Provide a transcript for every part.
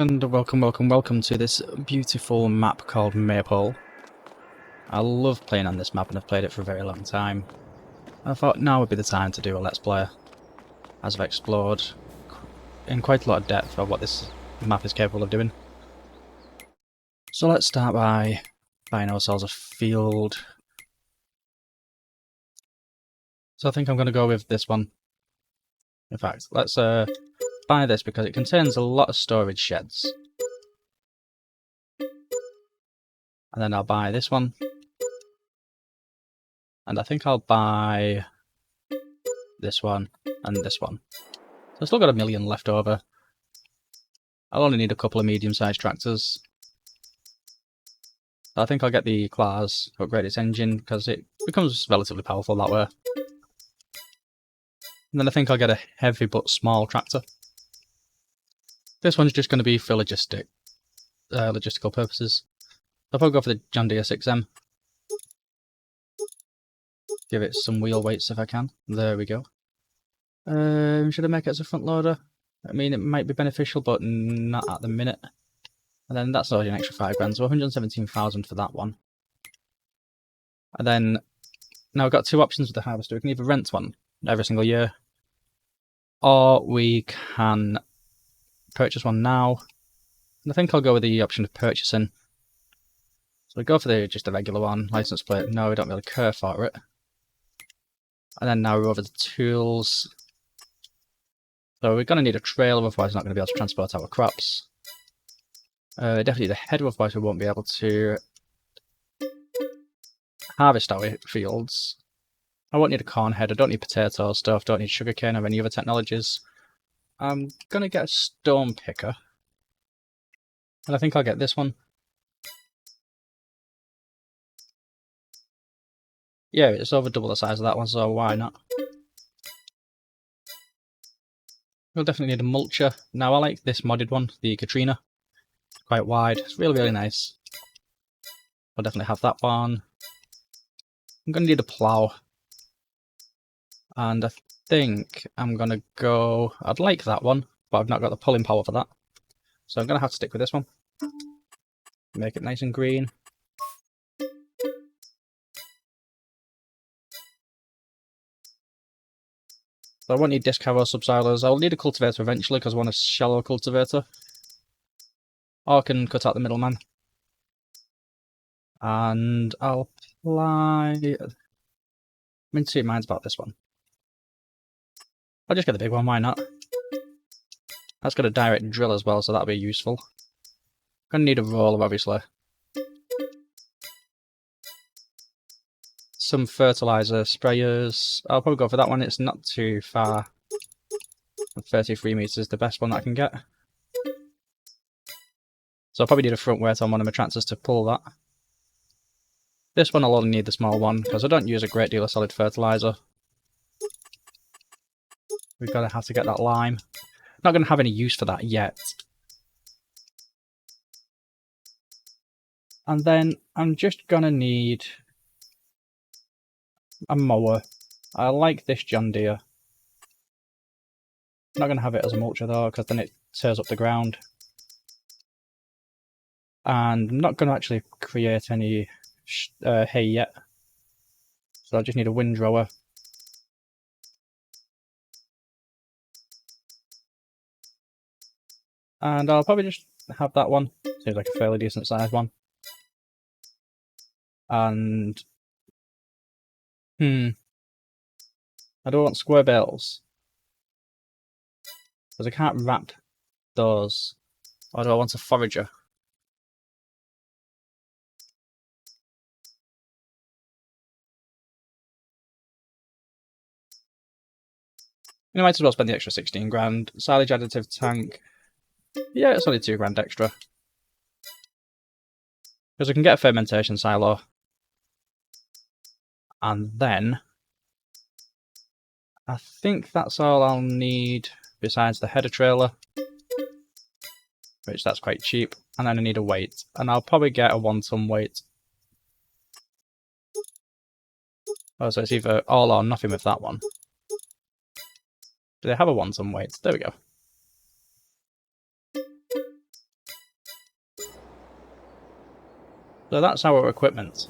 And welcome to this beautiful map called Maypole. I love playing on this map and I've played it for a very long time. I thought now would be the time to do a Let's Play, as I've explored in quite a lot of depth of what this map is capable of doing. So let's start by buying ourselves a field. So I think I'm going to go with this one. In fact, let's buy this because it contains a lot of storage sheds. And then I'll buy this one. And I think I'll buy this one and this one. So I've still got 1 million left over. I'll only need a couple of medium-sized tractors. I think I'll get the class, upgrade its engine, because it becomes relatively powerful that way. And then I think I'll get a heavy but small tractor. This one's just going to be for logistical purposes. I'll probably go for the John Deere 6M. Give it some wheel weights if I can. There we go. Should I make it as a front loader? I mean, it might be beneficial, but not at the minute. And then that's already an extra 5 grand, so 117,000 for that one. And then, now we've got two options with the harvester. We can either rent one every single year, or we can purchase one now. And I think I'll go with the option of purchasing. So we go for just the regular one, license plate. No, we don't really care for it. And then now we're over the tools. So we're going to need a trailer, otherwise we're not going to be able to transport our crops. Definitely the header, otherwise we won't be able to harvest our fields. I won't need a corn header, don't need potato stuff, don't need sugarcane or any other technologies. I'm going to get a stone picker. And I think I'll get this one. Yeah, it's over double the size of that one, so why not? We'll definitely need a mulcher. Now I like this modded one, the Katrina. Quite wide, it's really, really nice. I'll definitely have that one. I'm going to need a plough. And I think I'm going to go... I'd like that one, but I've not got the pulling power for that. So I'm going to have to stick with this one. Make it nice and green. So I won't need disc harrow subsoilers. I'll need a cultivator eventually because I want a shallow cultivator. Or I can cut out the middleman. And I'll apply... I'm in two minds about this one. I'll just get the big one, why not? That's got a direct drill as well, so that'll be useful. Gonna need a roller, obviously. Some fertilizer sprayers. I'll probably go for that one, it's not too far. 33 meters is the best one that I can get. So I'll probably need a front weight on one of my tractors to pull that. This one I'll only need the small one, because I don't use a great deal of solid fertilizer. We've got to have to get that lime. Not going to have any use for that yet. And then I'm just going to need a mower. I like this John Deere. I'm not going to have it as a mulcher though, because then it tears up the ground. And I'm not going to actually create any hay yet. So I just need a windrower. And I'll probably just have that one. Seems like a fairly decent sized one. And... I don't want square bales. Because I can't wrap those. Or do I want a forager? You might as well spend the extra 16 grand. Silage additive tank. Yeah, it's only 2 grand extra. Because I can get a fermentation silo. And then... I think that's all I'll need besides the header trailer. Which that's quite cheap. And then I need a weight. And I'll probably get a 1 ton weight. Oh, so it's either all or nothing with that one. Do they have a 1 ton weight? There we go. So that's our equipment.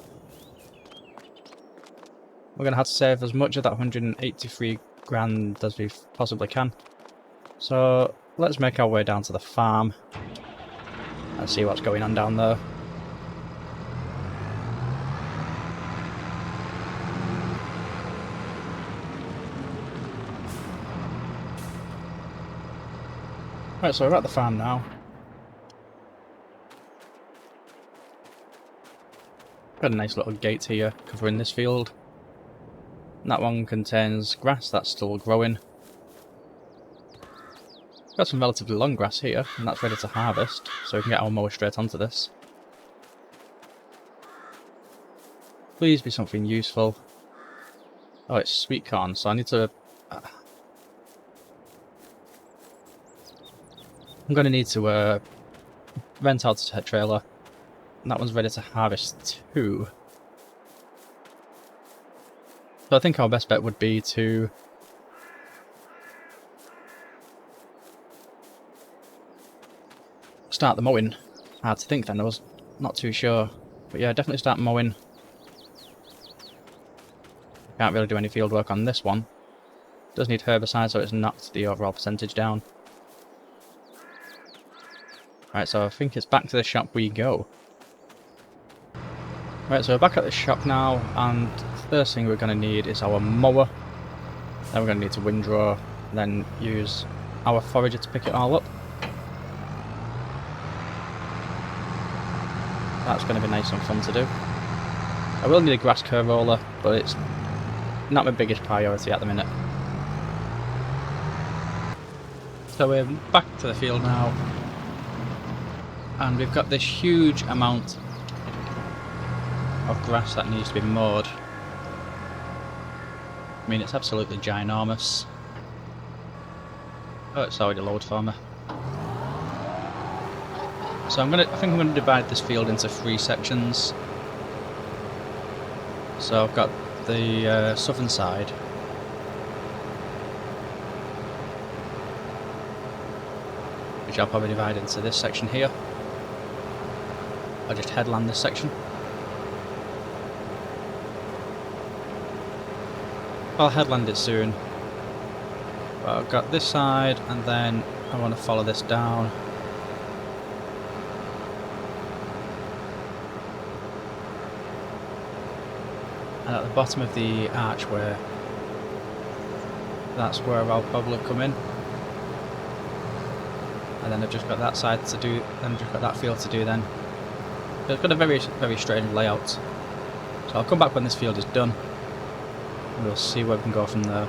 We're going to have to save as much of that 183 grand as we possibly can. So let's make our way down to the farm and see what's going on down there. Right, so we're at the farm now. Got a nice little gate here covering this field. And that one contains grass that's still growing. Got some relatively long grass here, and that's ready to harvest, so we can get our mower straight onto this. Please be something useful. Oh, it's sweet corn, so I need to... I'm going to need to rent out a trailer. And that one's ready to harvest too. So I think our best bet would be to... start the mowing. Hard to think then, I was not too sure. But yeah, definitely start mowing. Can't really do any field work on this one. Does need herbicide, so it's knocked the overall percentage down. Right, so I think it's back to the shop we go. Right, so we're back at the shop now, and the first thing we're going to need is our mower. Then we're going to need to windrow, then use our forager to pick it all up. That's going to be nice and fun to do. I will need a grass curve roller, but it's not my biggest priority at the minute. So we're back to the field now, and we've got this huge amount of grass that needs to be mowed. I mean, it's absolutely ginormous. Oh, it's already lowered for me. So I think I'm gonna divide this field into 3 sections. So I've got the southern side, which I'll probably divide into this section here. I'll just headland this section. I'll headland it soon. But I've got this side, and then I want to follow this down. And at the bottom of the archway, that's where I'll probably come in. And then I've just got that side to do, and I've just got that field to do then. So it's got a very, very strange layout. So I'll come back when this field is done, and we'll see where we can go from there.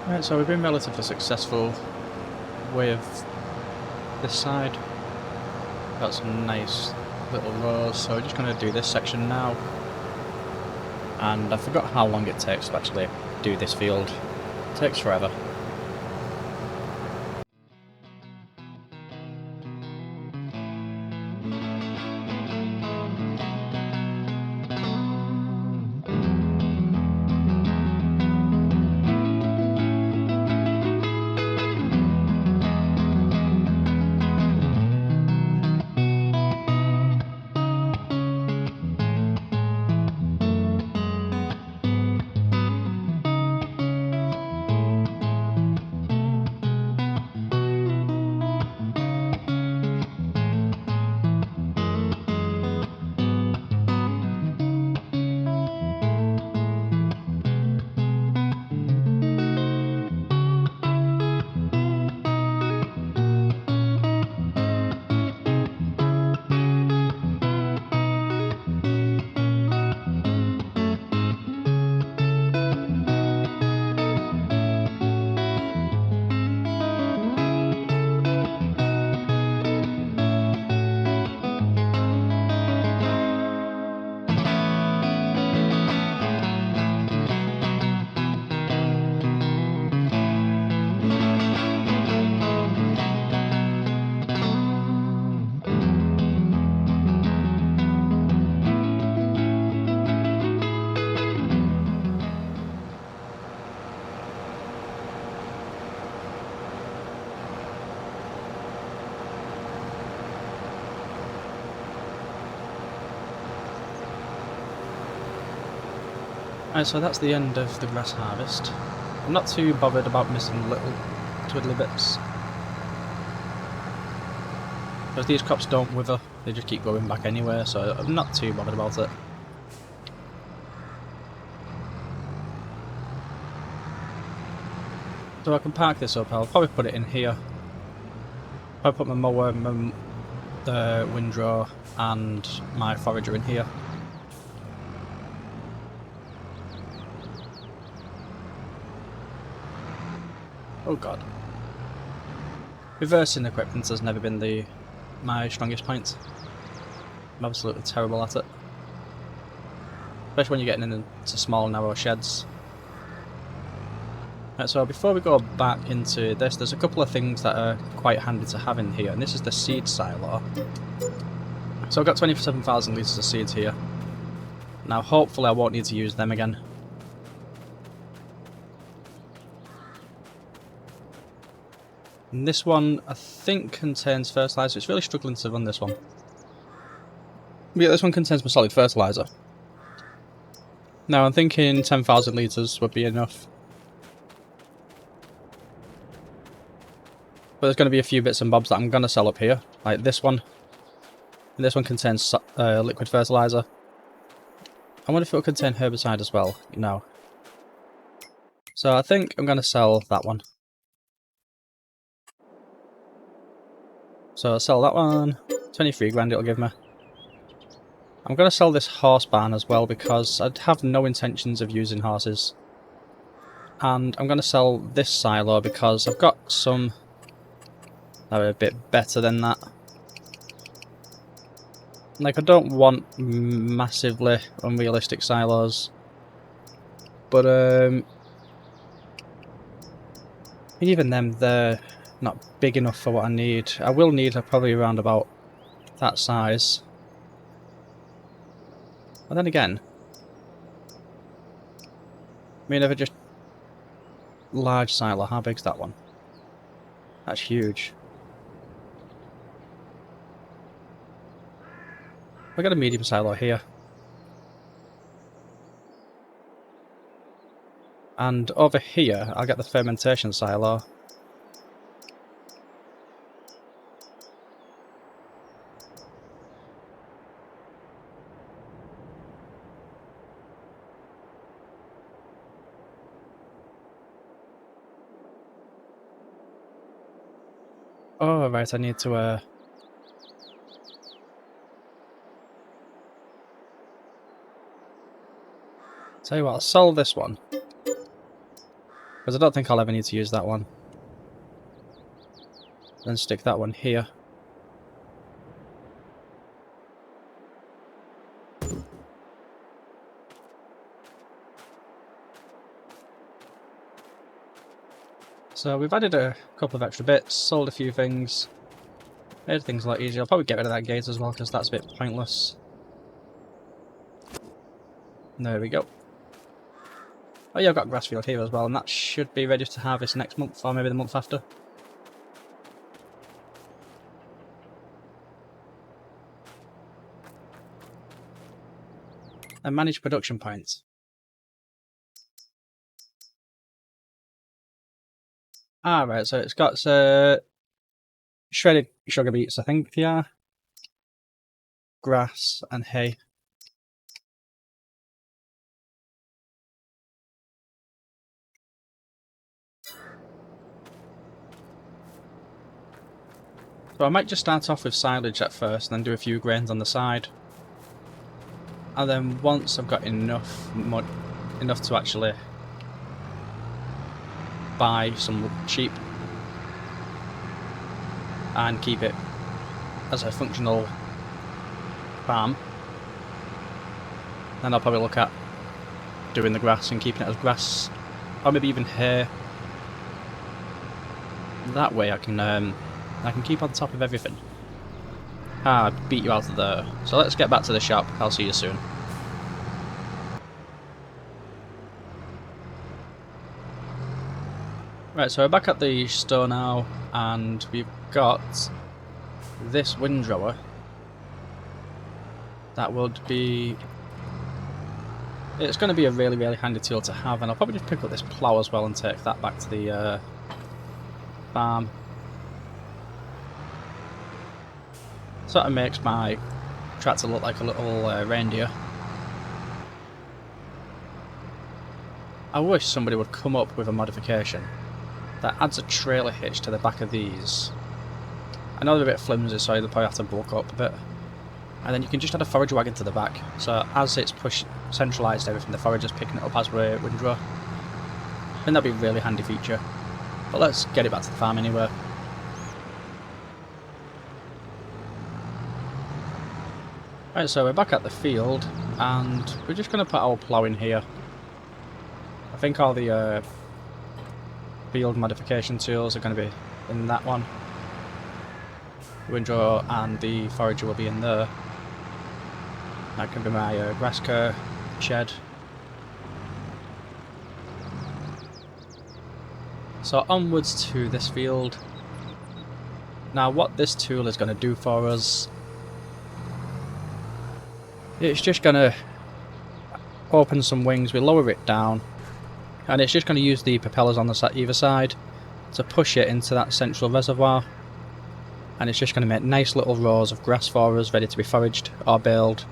Right, so we've been relatively successful with this side. Got some nice little rows, so we're just going to do this section now. And I forgot how long it takes to actually do this field. It takes forever. Alright, so that's the end of the grass harvest. I'm not too bothered about missing little twiddly bits. Because these crops don't wither, they just keep going back anywhere, so I'm not too bothered about it. So I can park this up, I'll probably put it in here. I'll put my mower, my windrow and my forager in here. Oh god. Reversing equipment has never been my strongest point. I'm absolutely terrible at it. Especially when you're getting into small narrow sheds. Right, so before we go back into this, there's a couple of things that are quite handy to have in here, and this is the seed silo. So I've got 27,000 litres of seeds here. Now hopefully I won't need to use them again. And this one I think contains fertiliser. It's really struggling to run this one. But yeah, this one contains my solid fertiliser. Now I'm thinking 10,000 litres would be enough. But there's going to be a few bits and bobs that I'm going to sell up here, like this one. And this one contains liquid fertiliser. I wonder if it will contain herbicide as well. No. So I think I'm going to sell that one. So I'll sell that one. 23 grand it'll give me. I'm going to sell this horse barn as well because I'd have no intentions of using horses. And I'm going to sell this silo because I've got some that are a bit better than that. Like, I don't want massively unrealistic silos, but even them, they're not big enough for what I need. I will need probably around about that size. But then again, I mean, if it just large silo, how big's that one? That's huge. I got a medium silo here. And over here, I'll get the fermentation silo. Oh, right, I need to tell you what, I'll sell this one. Because I don't think I'll ever need to use that one. Then stick that one here. So we've added a couple of extra bits, sold a few things, made things a lot easier. I'll probably get rid of that gate as well because that's a bit pointless. There we go. Oh yeah, I've got grass field here as well, and that should be ready to harvest next month, or maybe the month after. And manage production points. Ah, right, so it's got shredded sugar beets, I think, yeah. Grass and hay. So I might just start off with silage at first, and then do a few grains on the side. And then once I've got enough to actually buy some sheep and keep it as a functional farm, then I'll probably look at doing the grass and keeping it as grass, or maybe even hay. That way I can keep on top of everything. Ah, I beat you out of there. So let's get back to the shop. I'll see you soon. Right, so we're back at the store now, and we've got this windrower that would be It's going to be a really, really handy tool to have, and I'll probably just pick up this plough as well and take that back to the farm. Sort of makes my tractor look like a little reindeer. I wish somebody would come up with a modification that adds a trailer hitch to the back of these. I know they're a bit flimsy, so they'll probably have to bulk up a bit. And then you can just add a forage wagon to the back, so as it's centralised everything, the forager's picking it up as we're windrow. I think that'd be a really handy feature. But let's get it back to the farm anyway. Right, so we're back at the field, and we're just going to put our plough in here. I think all the field modification tools are going to be in that one. The windrow and the forager will be in there. That can be my grass care shed. So onwards to this field. Now what this tool is going to do for us, it's just going to open some wings, we lower it down, and it's just going to use the propellers on the either side to push it into that central reservoir, and it's just going to make nice little rows of grass for us ready to be foraged or baled.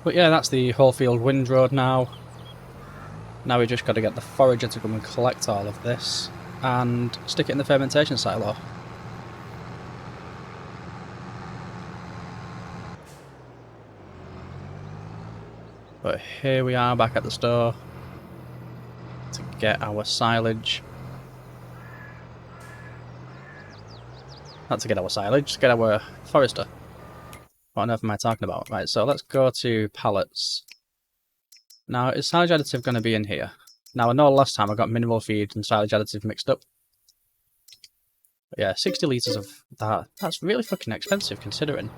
But yeah, that's the whole field windrow now. Now we just got to get the forager to come and collect all of this and stick it in the fermentation silo. But here we are back at the store to get our silage. Not to get our silage, to get our forester. What on earth am I talking about? Right, so let's go to pallets. Now, is silage additive going to be in here? Now, I know last time I got mineral feed and silage additive mixed up. But yeah, 60 litres of that. That's really fucking expensive considering.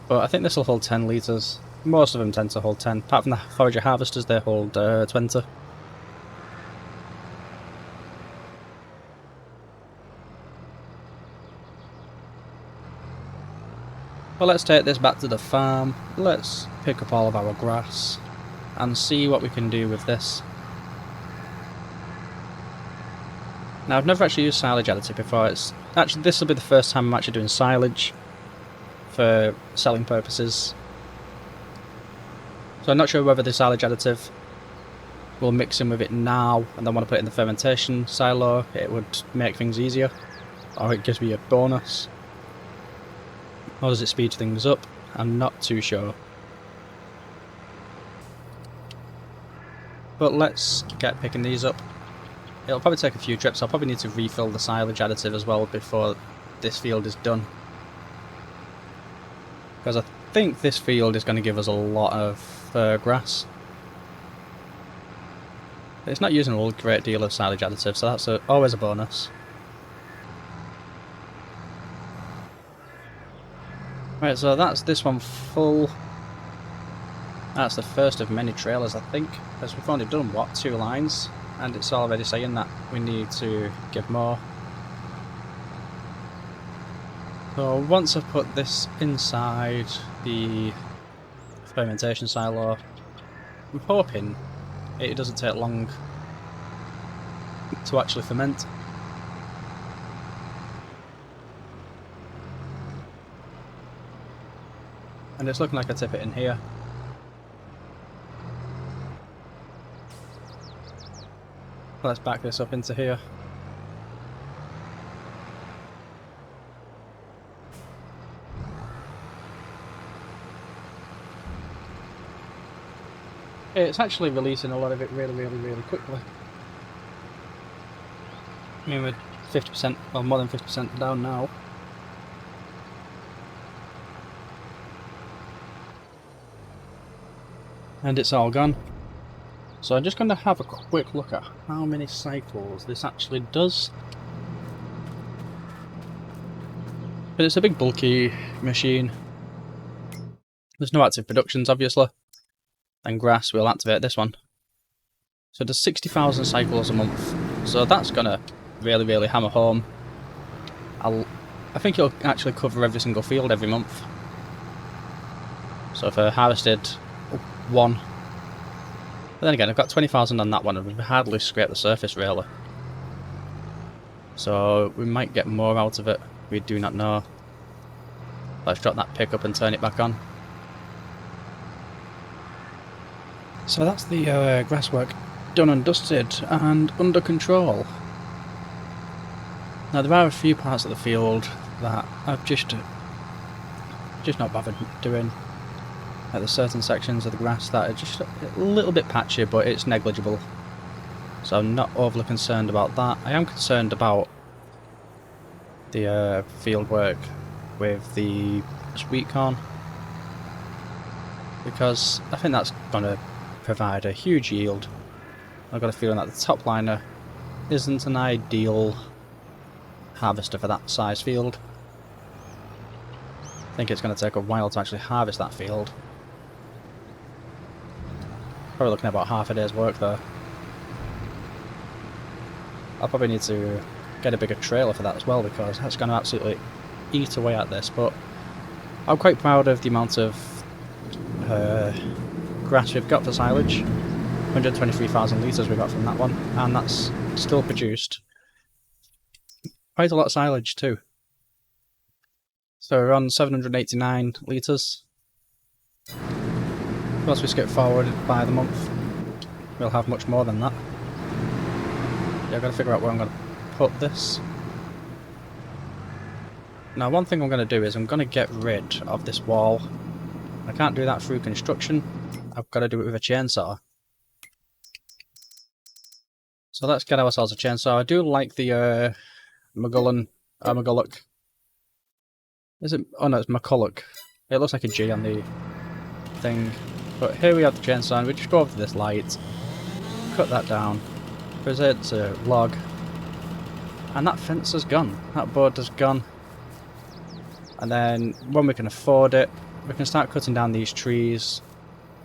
But I think this will hold 10 litres. Most of them tend to hold 10. Apart from the forager harvesters, they hold 20. Well, let's take this back to the farm. Let's pick up all of our grass and see what we can do with this. Now, I've never actually used silage additive before. Actually, this will be the first time I'm actually doing silage for selling purposes. So I'm not sure whether the silage additive will mix in with it now and then when I put it in the fermentation silo it would make things easier, or it gives me a bonus, or does it speed things up? I'm not too sure. But let's get picking these up. It'll probably take a few trips. I'll probably need to refill the silage additive as well before this field is done, because I think this field is going to give us a lot of grass. It's not using a great deal of silage additive, so that's always a bonus. Right, so that's this one full. That's the first of many trailers, I think, because we've only done, what, 2 lines? And it's already saying that we need to give more. So once I've put this inside the fermentation silo, I'm hoping it doesn't take long to actually ferment. And it's looking like I tip it in here. Let's back this up into here. It's actually releasing a lot of it really quickly. I mean, we're 50%, well, more than 50% down now. And it's all gone. So I'm just going to have a quick look at how many cycles this actually does. But it's a big bulky machine. There's no active productions, obviously. And grass will activate this one. So it does 60,000 cycles a month. So that's going to really hammer home. I think it'll actually cover every single field every month. So if I harvested one, but then again I've got 20,000 on that one and we've hardly scraped the surface really. So we might get more out of it, we do not know. Let's drop that pickup and turn it back on. So that's the grass work done and dusted and under control. Now there are a few parts of the field that I've just not bothered doing. Like there's certain sections of the grass that are just a little bit patchy, but it's negligible. So I'm not overly concerned about that. I am concerned about the field work with the sweet corn, because I think that's going to provide a huge yield. I've got a feeling that the top liner isn't an ideal harvester for that size field. I think it's going to take a while to actually harvest that field. Probably looking at about half a day's work there. I'll probably need to get a bigger trailer for that as well, because that's going to absolutely eat away at this. But I'm quite proud of the amount of grass we've got for silage. 123,000 litres we got from that one, and that's still produced quite a lot of silage too. So we're on 789 litres. Once we skip forward by the month, we'll have much more than that. Yeah, I've got to figure out where I'm going to put this. Now one thing I'm going to do is I'm going to get rid of this wall. I can't do that through construction, I've got to do it with a chainsaw. So let's get ourselves a chainsaw. I do like the McGulloch. Is it? Oh no, it's McCulloch. It looks like a G on the thing. But here we have the chainsaw, and we just go over to this light, cut that down, present to log, and that fence is gone. That board is gone. And then when we can afford it, we can start cutting down these trees,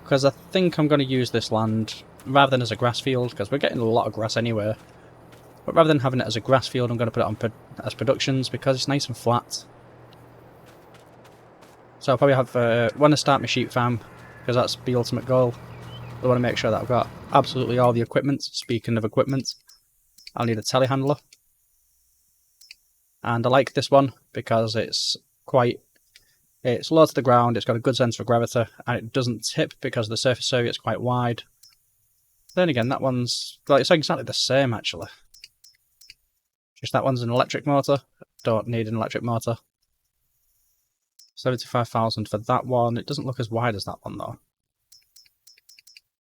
because I think I'm going to use this land rather than as a grass field, because we're getting a lot of grass anyway. But rather than having it as a grass field, I'm going to put it on as productions, because it's nice and flat. So I'll probably have, want to start my sheep farm, because that's the ultimate goal. I want to make sure that I've got absolutely all the equipment. Speaking of equipment, I'll need a telehandler. And I like this one, because it's low to the ground, it's got a good centre of gravity, and it doesn't tip because the surface area is quite wide. Then again, that one's, well, it's exactly the same actually. Just that one's an electric motor. Don't need an electric motor. 75,000 for that one. It doesn't look as wide as that one though.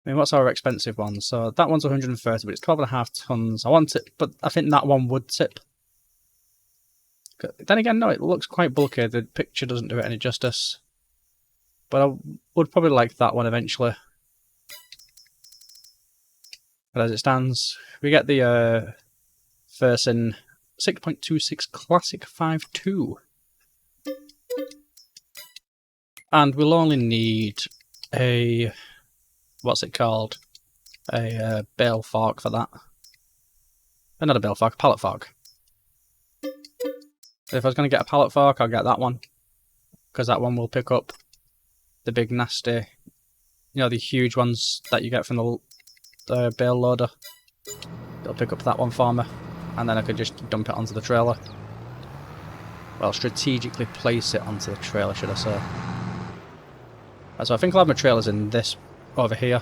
I mean, what's our expensive one? So that one's 130, but it's 12.5 tons. I want it, but I think that one would tip. Then again, no, it looks quite bulky. The picture doesn't do it any justice. But I would probably like that one eventually. But as it stands, we get the Fersen 6.26 Classic 5.2. And we'll only need a, what's it called? A bale fork for that. Not a bale fork, a pallet fork. If I was going to get a pallet fork, I'll get that one. Because that one will pick up the big nasty, you know, the huge ones that you get from the bale loader. It'll pick up that one for me. And then I could just dump it onto the trailer. Well, strategically place it onto the trailer, should I say. So I think I'll have my trailers in this over here.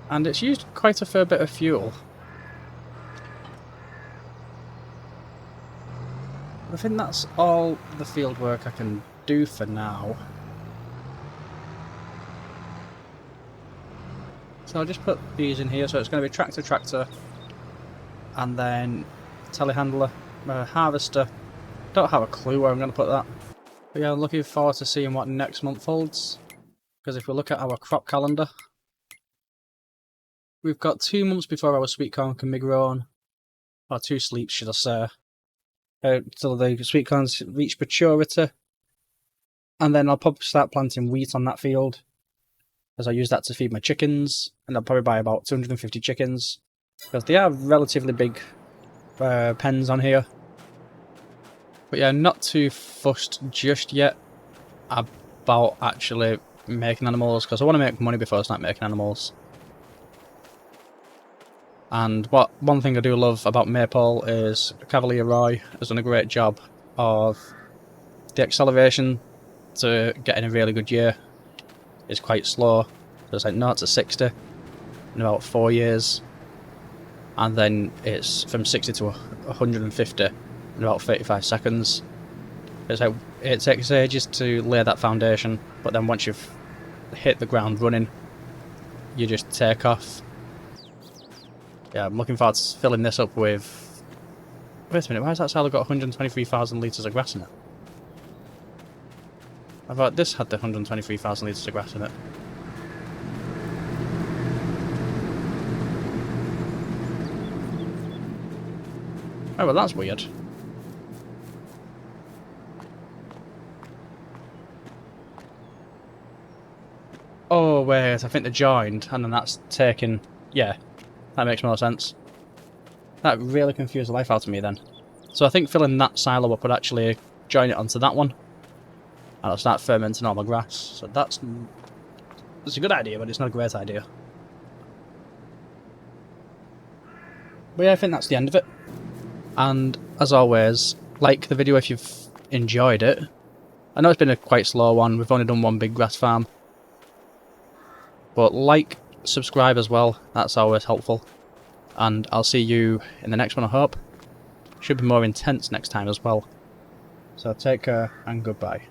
And it's used quite a fair bit of fuel. I think that's all the field work I can do for now. So I'll just put these in here. So it's going to be tractor, and then telehandler, harvester. Don't have a clue where I'm going to put that. But yeah, I'm looking forward to seeing what next month holds. Because if we look at our crop calendar, we've got 2 months before our sweet corn can be grown. Or 2 sleeps, should I say. Till the sweet corns reach maturity. And then I'll probably start planting wheat on that field, as I use that to feed my chickens. And I'll probably buy about 250 chickens, because they are relatively big pens on here. But yeah, not too fussed just yet about actually making animals, because I want to make money before I start making animals. And one thing I do love about Maypole is Cavalier Roy has done a great job of the acceleration to getting a really good year is quite slow. So it's like 0 to 60 in about 4 years, and then it's from 60 to 150 in about 35 seconds. It's like it takes ages to lay that foundation, but then once you've hit the ground running, you just take off. Yeah, I'm looking forward to filling this up with... Wait a minute, why has that silo got 123,000 litres of grass in it? I thought this had the 123,000 litres of grass in it. Oh, well, that's weird. Oh, wait, I think they're joined, and then that's taken... Yeah, that makes more sense. That really confused the life out of me then. So I think filling that silo up would actually join it onto that one, and I'll start fermenting all my grass. So that's a good idea, but it's not a great idea. But yeah, I think that's the end of it. And as always, like the video if you've enjoyed it. I know it's been a quite slow one, we've only done one big grass farm. But like, subscribe as well, that's always helpful. And I'll see you in the next one, I hope. Should be more intense next time as well. So take care and goodbye.